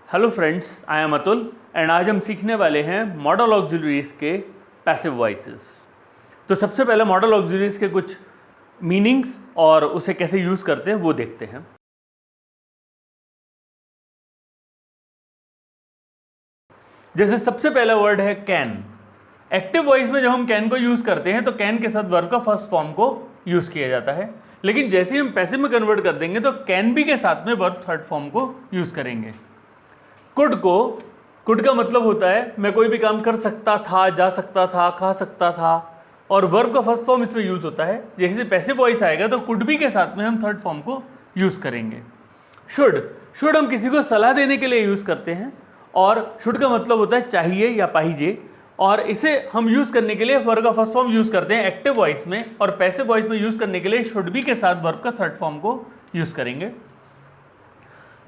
Hello friends, I am Atul and आज हम सीखने वाले हैं मॉडल ऑक्सिलरीज के पैसिव वॉइसेस। तो सबसे पहले मॉडल ऑक्सिलरीज के कुछ मीनिंग्स और उसे कैसे यूज़ करते हैं वो देखते हैं। जैसे सबसे पहला वर्ड है कैन। एक्टिव वॉइस में जब हम कैन को यूज़ करते हैं तो कैन के साथ वर्ब का फर्स्ट फॉर्म को यूज़ किया जाता है, लेकिन जैसे ही हम पैसिव में कन्वर्ट कर देंगे तो कैन बी के साथ में वर्ब थर्ड फॉर्म को यूज़ करेंगे। कुड का मतलब होता है मैं कोई भी काम कर सकता था, जा सकता था, खा सकता था, और वर्ब का फर्स्ट फॉर्म इसमें यूज होता है। जैसे पैसिव वॉइस आएगा तो कुड बी के साथ में हम थर्ड फॉर्म को यूज करेंगे। शुड हम किसी को सलाह देने के लिए यूज करते हैं, और शुड का मतलब होता है चाहिए या पाहिजे, और इसे हम यूज करने के लिए वर्ब का फर्स्ट फॉर्म यूज करते हैं एक्टिव वॉइस में, और पैसिव वॉइस में यूज करने के लिए शुड बी के साथ वर्ब का थर्ड फॉर्म को यूज करेंगे।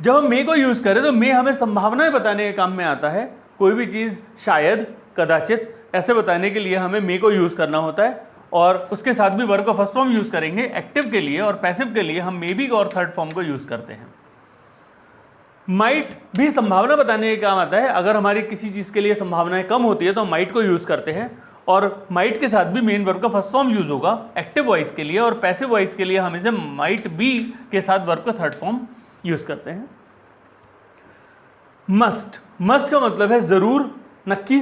जब हम मे को यूज करें तो मे हमें संभावनाएं बताने के काम में आता है। कोई भी चीज शायद, कदाचित ऐसे बताने के लिए हमें मे को यूज करना होता है, और उसके साथ भी वर्ब का फर्स्ट फॉर्म यूज करेंगे एक्टिव के लिए, और पैसिव के लिए हम मे बी और थर्ड फॉर्म को यूज करते हैं। माइट भी संभावना बताने के काम आता है। अगर हमारी किसी चीज के लिए संभावनाएं कम होती है तो हम माइट को यूज करते हैं, और माइट के साथ भी मेन वर्ब का फर्स्ट फॉर्म यूज होगा एक्टिव वॉइस के लिए, और पैसिव वॉइस के लिए हम इसे माइट बी के साथ वर्ब का थर्ड फॉर्म यूज करते हैं। मस्ट का मतलब है जरूर, नक्की,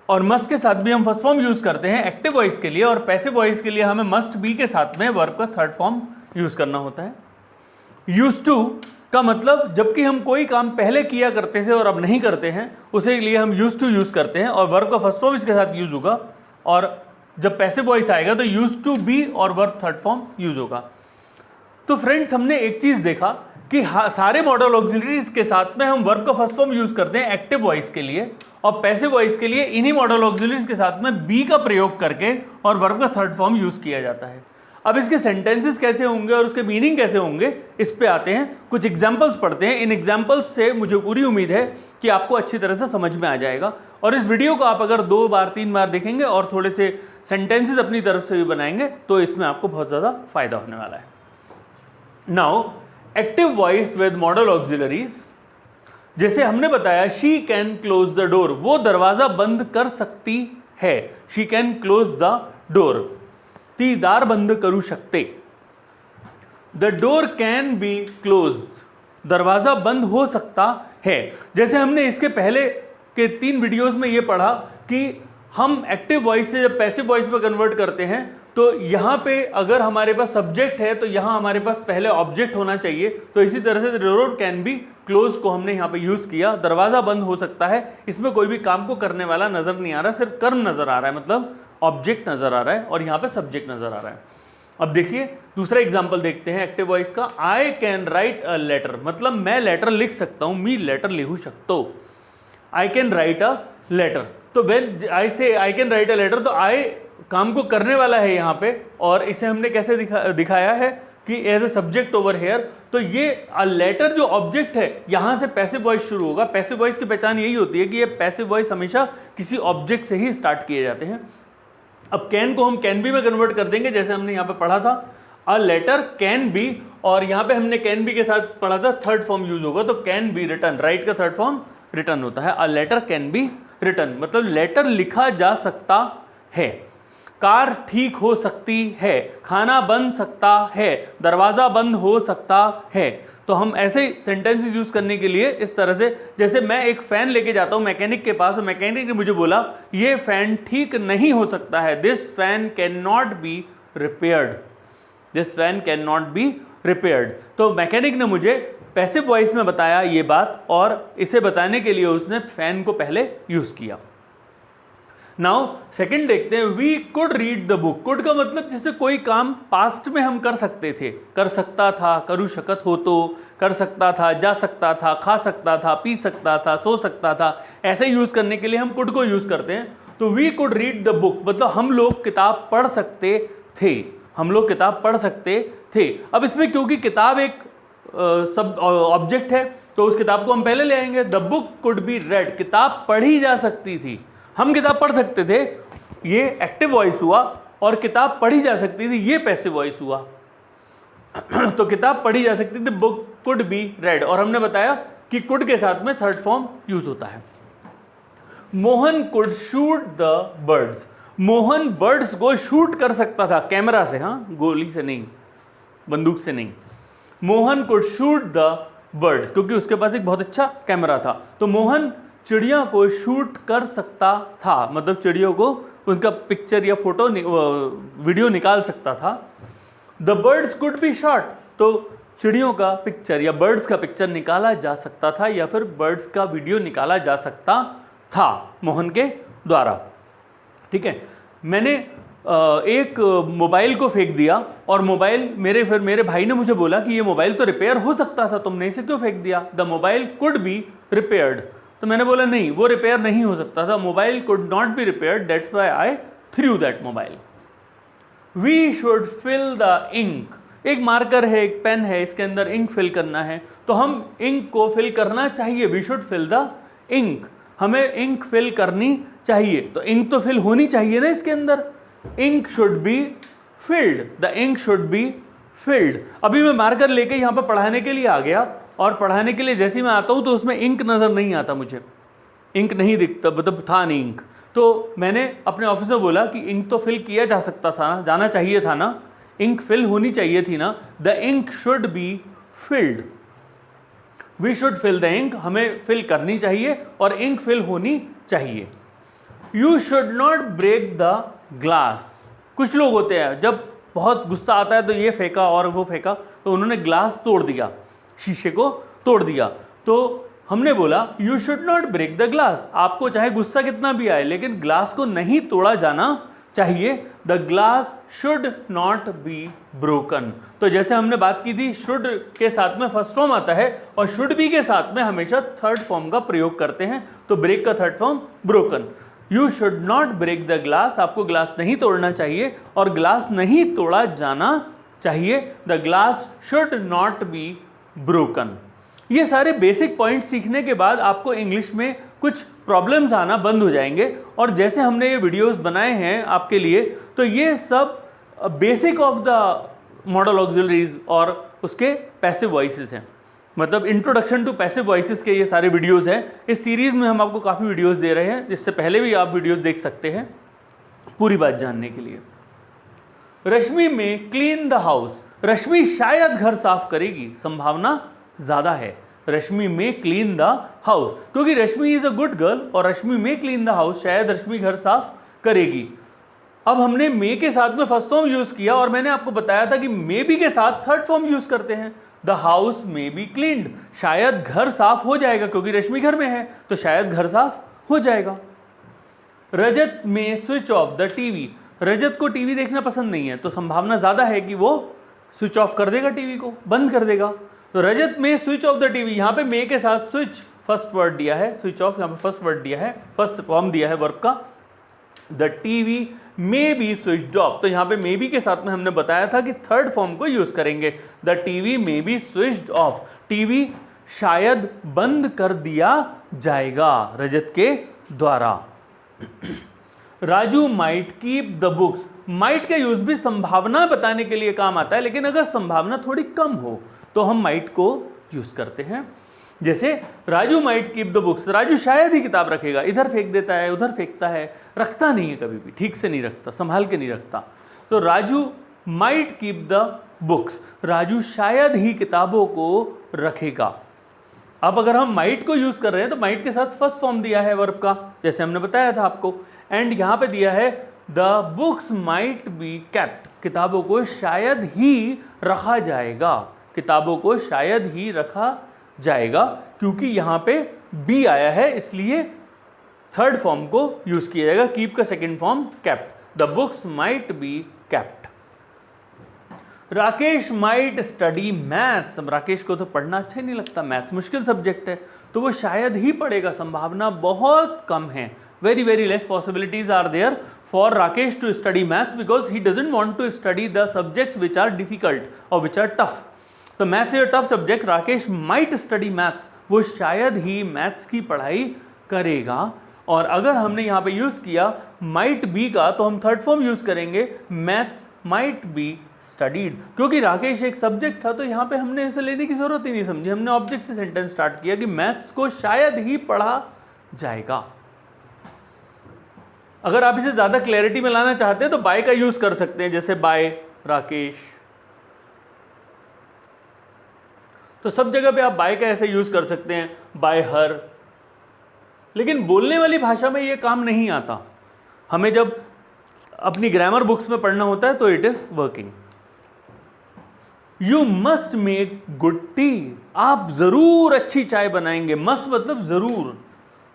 और मस्ट के साथ भी हम फर्स्ट फॉर्म यूज करते हैं एक्टिव वॉइस के लिए, और पैसिव वॉइस के लिए हमें मस्ट बी के साथ में वर्ब का थर्ड फॉर्म यूज करना होता है। यूज टू का मतलब जबकि हम कोई काम पहले किया करते थे और अब नहीं करते हैं, उसे लिए हम यूज टू यूज करते हैं, और वर्ब का फर्स्ट फॉर्म इसके साथ यूज होगा, और जब पैसिव वॉइस आएगा तो यूज टू बी और वर्ब थर्ड फॉर्म यूज होगा। तो फ्रेंड्स, हमने एक चीज देखा कि सारे मॉडल ऑक्सिलरीज के साथ में हम वर्ब का फर्स्ट फॉर्म यूज करते हैं एक्टिव वॉइस के लिए, और पैसिव वॉइस के लिए इन्हीं मॉडल ऑक्सिलरीज के साथ में बी का प्रयोग करके और वर्ब का थर्ड फॉर्म यूज किया जाता है। अब इसके सेंटेंसेस कैसे होंगे और उसके मीनिंग कैसे होंगे, इस पे आते हैं। कुछ एग्जांपल्स पढ़ते हैं। इन एग्जांपल्स से मुझे पूरी उम्मीद है कि आपको अच्छी तरह से समझ में आ जाएगा, और इस वीडियो को आप अगर 2 बार 3 बार देखेंगे और थोड़े से सेंटेंसेस अपनी तरफ से भी बनाएंगे तो इसमें आपको बहुत ज़्यादा फायदा होने वाला है। Now active voice with model auxiliaries, जैसे हमने बताया she can close the door, वो दरवाजा बंद कर सकती है। She can close the door, ती दार बंद करू शकते। The door can be close, दरवाजा बंद हो सकता है। जैसे हमने इसके पहले के 3 वीडियोस में ये पढ़ा कि हम एक्टिव वॉइस से जब पैसिव वॉइस में कन्वर्ट करते हैं तो यहाँ पे अगर हमारे पास सब्जेक्ट है तो यहाँ हमारे पास पहले ऑब्जेक्ट होना चाहिए। तो इसी तरह से the door can be close को हमने यहाँ पे यूज किया। दरवाजा बंद हो सकता है, इसमें कोई भी काम को करने वाला नजर नहीं आ रहा, सिर्फ कर्म नजर आ रहा है, मतलब ऑब्जेक्ट नजर आ रहा है, और यहाँ पे सब्जेक्ट नजर आ रहा है। अब देखिए दूसरा एग्जाम्पल देखते हैं एक्टिव वॉइस का। I can write a letter, मतलब मैं लेटर लिख सकता हूँ, मी लेटर लिखू शकतो। I can write a letter, तो when I say I can write a letter, तो आई काम को करने वाला है यहाँ पे, और इसे हमने कैसे दिखाया है कि as a subject over here. तो ये अ लेटर जो ऑब्जेक्ट है, यहाँ से पैसिव वॉइस शुरू होगा। पैसिव वॉइस की पहचान यही होती है कि ये पैसिव वॉइस हमेशा किसी ऑब्जेक्ट से ही स्टार्ट किए जाते हैं। अब कैन को हम कैन बी में कन्वर्ट कर देंगे, जैसे हमने यहाँ पे पढ़ा था अ लेटर कैन बी, और यहाँ पे हमने कैन बी के साथ पढ़ा था थर्ड फॉर्म यूज होगा, तो कैन बी रिटन, राइट का थर्ड फॉर्म रिटन होता है। A letter can be written, मतलब लेटर लिखा जा सकता है। कार ठीक हो सकती है, खाना बन सकता है, दरवाजा बंद हो सकता है। तो हम ऐसे सेंटेंसेस यूज करने के लिए इस तरह से, जैसे मैं एक फैन लेके जाता हूं मैकेनिक के पास, और मैकेनिक ने मुझे बोला ये फैन ठीक नहीं हो सकता है, this fan can not be repaired, this fan can not be repaired. तो मैकेनिक ने मुझे पैसिव वॉइस में बताया ये बात, और इसे बताने के लिए उसने फैन को पहले यूज किया। नाउ सेकंड देखते हैं, we could read the book. Could का मतलब जैसे कोई काम पास्ट में हम कर सकते थे, कर सकता था, करू शकत हो, तो कर सकता था, जा सकता था, खा सकता था, पी सकता था, सो सकता था, ऐसे यूज करने के लिए हम कुड को यूज करते हैं। तो we could read the book मतलब हम लोग किताब पढ़ सकते थे, हम लोग किताब पढ़ सकते थे। अब इसमें क्योंकि किताब एक सब ऑब्जेक्ट है, तो उस किताब को हम पहले ले आएंगे। The book could be red, किताब पढ़ी जा सकती थी, हम किताब पढ़ सकते थे, ये एक्टिव वॉइस हुआ, और किताब पढ़ी जा सकती थी, ये पैसिव वॉइस हुआ। तो किताब पढ़ी जा सकती थी, बुक कुड बी रेड, और हमने बताया कि कुड के साथ में थर्ड फॉर्म यूज होता है। Mohan could shoot the birds, Mohan birds को शूट कर सकता था कैमरा से, हाँ, गोली से नहीं, बंदूक से नहीं। Mohan could shoot the birds, क्योंकि उसके पास एक बहुत अच्छा कैमरा था। तो मोहन चिड़िया को शूट कर सकता था, मतलब चिड़ियों को उनका पिक्चर या फोटो वीडियो निकाल सकता था। The birds could be shot, तो चिड़ियों का पिक्चर या बर्ड्स का पिक्चर निकाला जा सकता था या फिर बर्ड्स का वीडियो निकाला जा सकता था मोहन के द्वारा। ठीक है, मैंने एक मोबाइल को फेंक दिया और मोबाइल मेरे भाई ने मुझे बोला कि ये मोबाइल तो रिपेयर हो सकता था, तुमने इसे क्यों फेंक दिया? The mobile could be repaired. तो मैंने बोला नहीं, वो रिपेयर नहीं हो सकता था, mobile could not be repaired, that's why I threw that mobile. We should fill the ink, एक मार्कर है, एक पेन है, इसके अंदर इंक फिल करना है, तो हम इंक को फिल करना चाहिए। We should fill the ink, हमें इंक फिल करनी चाहिए। तो इंक तो फिल होनी चाहिए ना इसके अंदर, ink should be filled, the ink should be filled. अभी मैं मार्कर लेके यहाँ पर पढ़ाने के लिए आ गया और पढ़ाने के लिए जैसे ही मैं आता हूँ तो उसमें इंक नज़र नहीं आता, मुझे इंक नहीं दिखता, मतलब था नहीं इंक। तो मैंने अपने ऑफिस में बोला कि इंक तो फिल किया जा सकता था ना, जाना चाहिए था ना, इंक फिल होनी चाहिए थी ना, the ink should be filled. We should fill the ink, हमें फिल करनी चाहिए और इंक फिल होनी चाहिए। You should not break the glass, कुछ लोग होते हैं जब बहुत गुस्सा आता है तो ये फेंका और वो फेंका, तो उन्होंने ग्लास तोड़ दिया, शीशे को तोड़ दिया। तो हमने बोला you should not break the glass, आपको चाहे गुस्सा कितना भी आए लेकिन ग्लास को नहीं तोड़ा जाना चाहिए। The glass should not be broken. तो जैसे हमने बात की थी, शुड के साथ में फर्स्ट फॉर्म आता है और शुड बी के साथ में हमेशा थर्ड फॉर्म का प्रयोग करते हैं, तो ब्रेक का third form broken. You should not break the glass, आपको ग्लास नहीं तोड़ना चाहिए और ग्लास नहीं तोड़ा जाना चाहिए। The glass should not be broken. ये सारे बेसिक पॉइंट सीखने के बाद आपको इंग्लिश में कुछ प्रॉब्लम्स आना बंद हो जाएंगे। और जैसे हमने ये वीडियोस बनाए हैं आपके लिए, तो ये सब basic of the modal auxiliaries और उसके पैसिव वॉइसेस हैं, मतलब इंट्रोडक्शन टू पैसिव वॉइसेस के ये सारे वीडियोस हैं। इस सीरीज में हम आपको काफ़ी वीडियोस दे रहे हैं, जिससे पहले भी आप वीडियोस देख सकते हैं पूरी बात जानने के लिए। रश्मि में क्लीन द हाउस, रश्मि शायद घर साफ करेगी, संभावना ज़्यादा है। रश्मि में क्लीन द हाउस, क्योंकि रश्मि इज अ गुड गर्ल और रश्मि में क्लीन द हाउस, शायद रश्मि घर साफ करेगी। अब हमने मे के साथ में फर्स्ट फॉर्म यूज किया और मैंने आपको बताया था कि मे बी के साथ थर्ड फॉर्म यूज करते हैं। The house may be cleaned, शायद घर साफ हो जाएगा, क्योंकि रश्मि घर में है तो शायद घर साफ हो जाएगा। रजत में स्विच ऑफ द टीवी, रजत को टीवी देखना पसंद नहीं है, तो संभावना ज्यादा है कि वो स्विच ऑफ कर देगा, टीवी को बंद कर देगा। तो रजत में स्विच ऑफ द टीवी, यहाँ पे मे के साथ स्विच फर्स्ट वर्ड दिया है, स्विच ऑफ यहाँ पे फर्स्ट वर्ड दिया है, फर्स्ट फॉर्म दिया है वर्ब का। The TV may be switched off, तो यहाँ पे मे बी के साथ में हमने बताया था कि थर्ड फॉर्म को यूज करेंगे। The TV may be switched off, TV शायद बंद कर दिया जाएगा रजत के द्वारा। Raju might keep the books, might का यूज भी संभावना बताने के लिए काम आता है, लेकिन अगर संभावना थोड़ी कम हो तो हम माइट को यूज करते हैं। जैसे Raju might keep the books, Raju शायद ही किताब रखेगा, इधर फेंक देता है, उधर फेंकता है, रखता नहीं है, कभी भी ठीक से नहीं रखता, संभाल के नहीं रखता। तो Raju might keep the books, Raju शायद ही किताबों को रखेगा। अब अगर हम माइट को यूज कर रहे हैं तो माइट के साथ फर्स्ट फॉर्म दिया है वर्ब का, जैसे हमने बताया था आपको, एंड यहां पे दिया है the books might be kept, किताबों को शायद ही रखा जाएगा, किताबों को शायद ही रखा जाएगा, क्योंकि यहां पे बी आया है इसलिए थर्ड फॉर्म को यूज किया जाएगा। कीप का second form kept, the books might be kept. Rakesh might study maths, अब राकेश को तो पढ़ना अच्छा ही नहीं लगता, मैथ्स मुश्किल सब्जेक्ट है, तो वो शायद ही पढ़ेगा, संभावना बहुत कम है। Very very less possibilities are there for Rakesh to study maths because he doesn't want to study the subjects which are difficult और विच आर टफ। तो maths is a tough subject, Rakesh might study maths, वो शायद ही maths की पढ़ाई करेगा। और अगर हमने यहाँ पे यूज किया माइट बी का, तो हम थर्ड फॉर्म यूज करेंगे, मैथ्स माइट बी स्टडीड, क्योंकि राकेश एक सब्जेक्ट था तो यहाँ पे हमने इसे लेने की जरूरत ही नहीं समझी, हमने ऑब्जेक्ट से सेंटेंस स्टार्ट किया कि मैथ्स को शायद ही पढ़ा जाएगा। अगर आप इसे ज्यादा क्लैरिटी में लाना चाहते हैं तो बाय का यूज कर सकते हैं, जैसे बाय राकेश, तो सब जगह पे आप बाय का ऐसे यूज कर सकते हैं, बाय हर। लेकिन बोलने वाली भाषा में ये काम नहीं आता, हमें जब अपनी ग्रामर बुक्स में पढ़ना होता है तो it is working. You must make good T, आप जरूर अच्छी चाय बनाएंगे, मस्ट मतलब जरूर,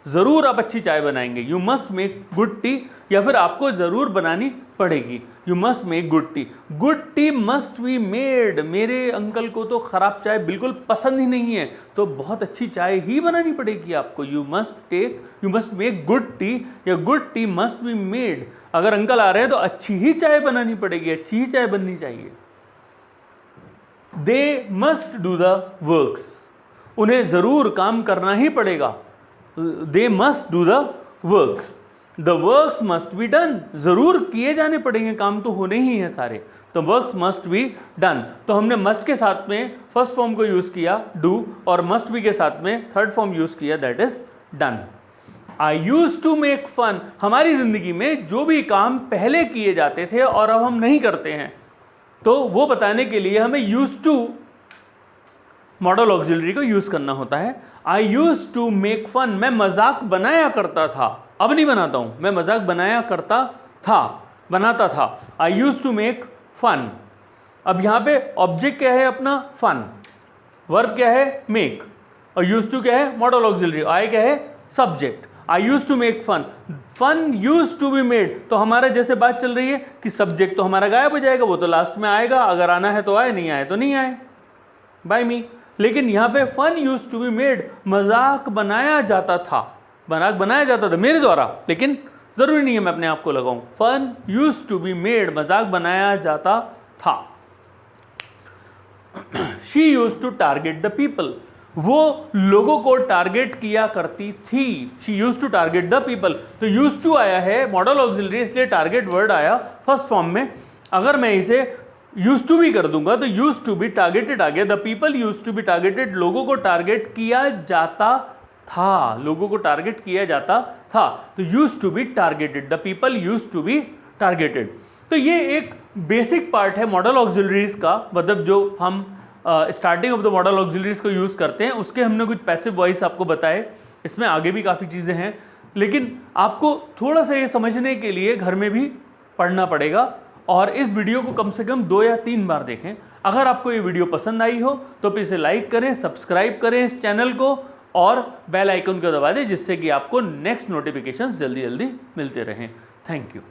जरूर आप अच्छी चाय बनाएंगे। You must make good tea, या फिर आपको जरूर बनानी पड़ेगी, you must make good T. Good tea must be made, मेरे अंकल को तो खराब चाय बिल्कुल पसंद ही नहीं है, तो बहुत अच्छी चाय ही बनानी पड़ेगी आपको। You must make good tea, या good tea must be made. अगर अंकल आ रहे हैं तो अच्छी ही चाय बनानी पड़ेगी, अच्छी ही चाय बननी चाहिए। They must do the works, उन्हें जरूर काम करना ही पड़ेगा। They must do the works, the works must be done, जरूर किए जाने पड़ेंगे, काम तो होने ही है सारे, तो वर्क्स मस्ट बी डन। तो हमने मस्ट के साथ में फर्स्ट फॉर्म को यूज किया डू, और मस्ट बी के साथ में थर्ड फॉर्म यूज किया that is done. I use to make fun, हमारी जिंदगी में जो भी काम पहले किए जाते थे और अब हम नहीं करते हैं, तो वो बताने के लिए हमें यूज टू मॉडल ऑक्सिलरी को यूज करना होता है। आई यूज टू मेक फन, मैं मजाक बनाया करता था, अब नहीं बनाता हूं, मैं मजाक बनाया करता था, बनाता था। आई यूज टू मेक फन। अब यहां पे ऑब्जेक्ट क्या है अपना, फन, वर्ब क्या है मेक, और यूज टू क्या है मॉडल ऑक्सिलरी, आई क्या है subject. I use to make fun, fun use to be made, तो हमारा जैसे बात चल रही है कि सब्जेक्ट तो हमारा गायब हो जाएगा, वो तो लास्ट में आएगा, अगर आना है तो आए, नहीं आए तो नहीं आए, बाय मी। लेकिन यहां पे fun use to be made, मजाक बनाया जाता था, मजाक बनाया जाता था मेरे द्वारा, लेकिन जरूरी नहीं है मैं अपने आप को लगाऊं। Fun use to be made, मजाक बनाया जाता था। She use to target the people, वो लोगों को टारगेट किया करती थी। She use to target the people, तो यूज टू आया है मॉडल ऑक्सिलरी, इसलिए टारगेट वर्ड आया फर्स्ट फॉर्म में। अगर मैं इसे यूज टू भी कर दूंगा तो यूज टू बी टारगेटेड आ गया, the people use to be targeted, लोगों को टारगेट किया जाता था, लोगों को टारगेट किया जाता था, तो use to be targeted, the people use to be targeted. तो ये एक बेसिक पार्ट है मॉडल ऑक्सिलरीज का, मतलब जो हम starting of the modal auxiliaries को यूज करते हैं, उसके हमने कुछ पैसिव वॉइस आपको बताए। इसमें आगे भी काफ़ी चीज़ें हैं, लेकिन आपको थोड़ा सा ये समझने के लिए घर में भी पढ़ना पड़ेगा, और इस वीडियो को कम से कम 2 या 3 बार देखें। अगर आपको ये वीडियो पसंद आई हो तो फिर इसे लाइक करें, सब्सक्राइब करें इस चैनल को, और बेल आइकन को दबा दें, जिससे कि आपको नेक्स्ट नोटिफिकेशन जल्दी जल्दी मिलते रहें। Thank you.